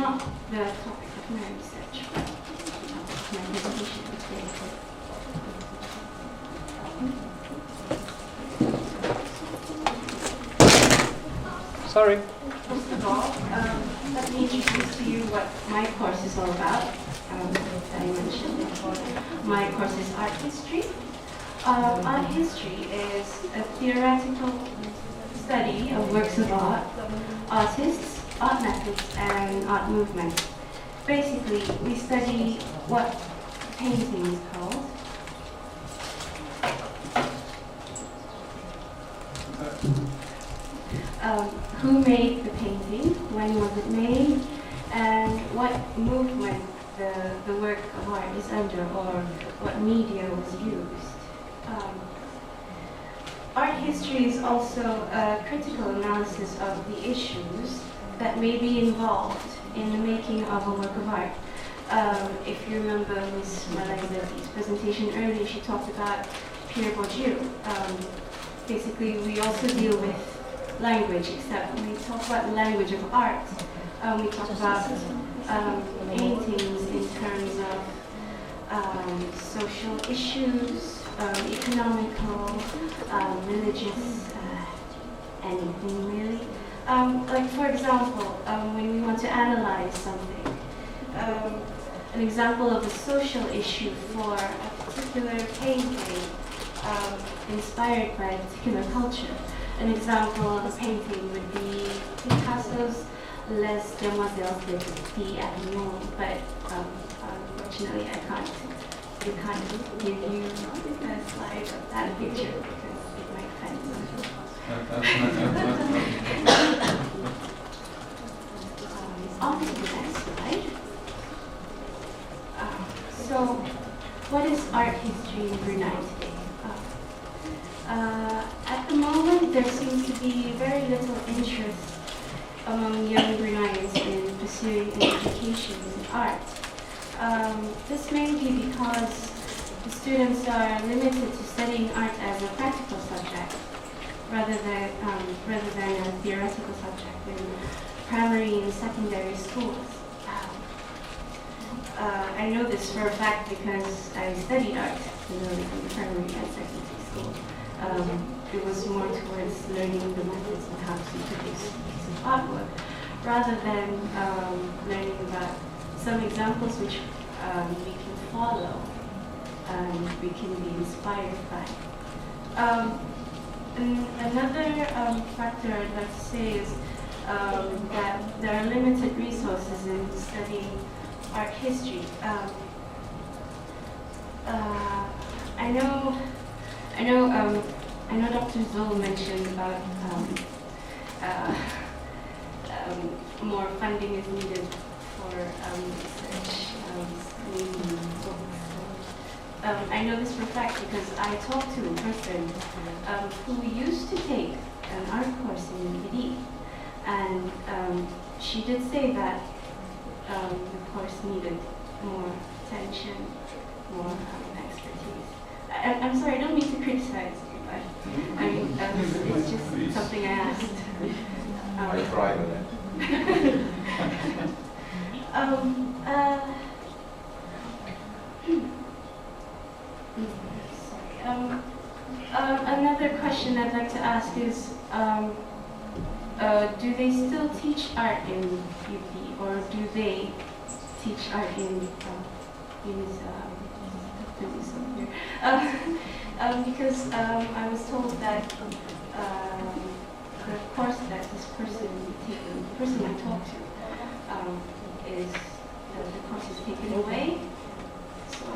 not the topic of my research, but my presentation today. Sorry. First of all, let me introduce to you what my course is all about. I mentioned before, my course is art history. Art history is a theoretical study of works of art, artists, art methods, and art movements. Basically, we study what painting is called, who made the painting, when was it made, and what movement the work of art is under, or what media was used. Art history is also a critical analysis of the issues that may be involved in the making of a work of art. If you remember Ms. Malaizati's presentation earlier, she talked about Pierre Bourdieu. Basically, we also deal with language, except when we talk about the language of art, we talk about paintings in terms of social issues, economical, religious, anything really. Like for example, when we want to analyze something, an example of a social issue for a particular painting inspired by a particular culture. An example of a painting would be Picasso's Les Demoiselles de Petit Avignon, but unfortunately I can't give you a slide of that picture because it might offend some people. On to the next slide. So, what is art history in Brunei today? At the moment, there seems to be very little interest among young Bruneians in pursuing an education in art. This may be because the students are limited to studying art as a practical subject rather than a theoretical subject in primary and secondary schools. I know this for a fact because I studied art in primary and secondary school. It was more towards learning the methods and how to produce a piece of artwork, rather than learning about some examples which we can follow and we can be inspired by. Another factor I'd like to say is that there are limited resources in studying art history. I know Dr. Zoll mentioned about more funding is needed for research, books. I know this for a fact because I talked to a person who used to take an art course in BPS, and she did say that the course needed more attention, more expertise. I'm sorry, I don't mean to criticize you, but I mean, it's just something I asked. I try with it. Another question I'd like to ask is, do they still teach art in UP, or do they teach art in because I was told that the course that this person taken, the person I talked to, is the course is taken away. So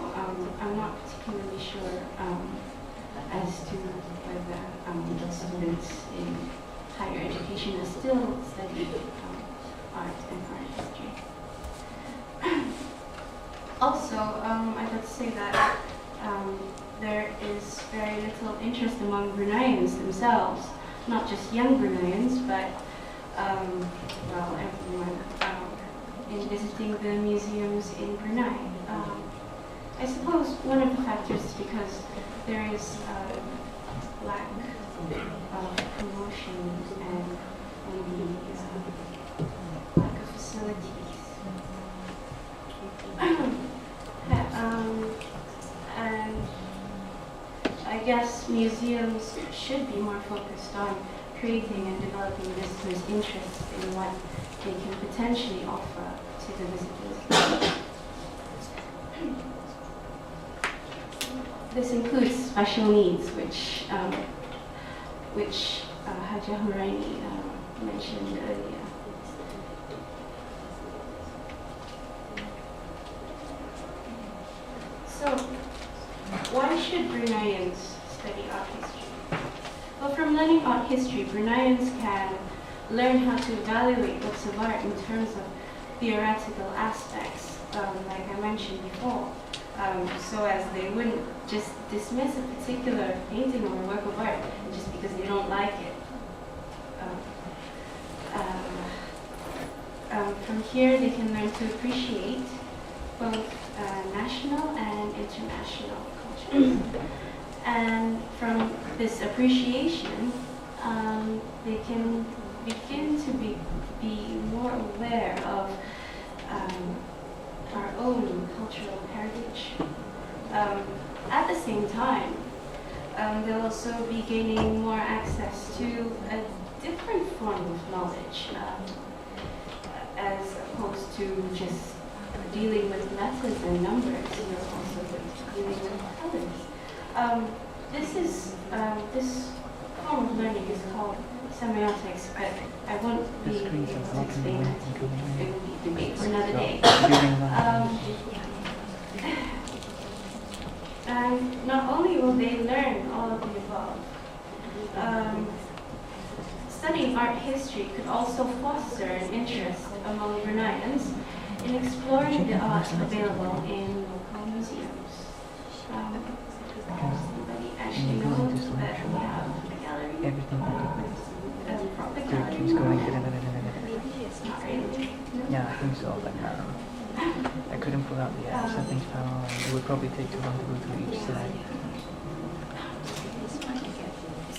I'm not particularly sure as to whether students in higher education are still studying art and art history. Also, I'd like to say that there is very little interest among Bruneians themselves, not just young Bruneians, but well, everyone, in visiting the museums in Brunei. I suppose one of the factors is because there is lack of promotion and maybe lack of facilities museums should be more focused on creating and developing visitors' interest in what they can potentially offer to the visitors. This includes special needs, which Hajjah Huraini mentioned earlier. So, why should Bruneians study art history? Well, from learning art history, Bruneians can learn how to evaluate works of art in terms of theoretical aspects, like I mentioned before, so as they wouldn't just dismiss a particular painting or a work of art just because they don't like it. From here, they can learn to appreciate both national and international cultures. And from this appreciation, they can begin to be more aware of our own cultural heritage. At the same time, they'll also be gaining more access to a different form of knowledge, as opposed to just dealing with letters and numbers. You're also dealing with colors. This form of learning is called semiotics, but I won't be able to explain it. It will be debate for another day. And not only will they learn all of the above, studying art history could also foster an interest among Bruneians in exploring the art available in local museums. Anybody actually knows that we have a gallery? Proper gallery? Not really. Yeah, I think so, but I couldn't pull out the apps. Something's found. It would probably take too long to go through each slide.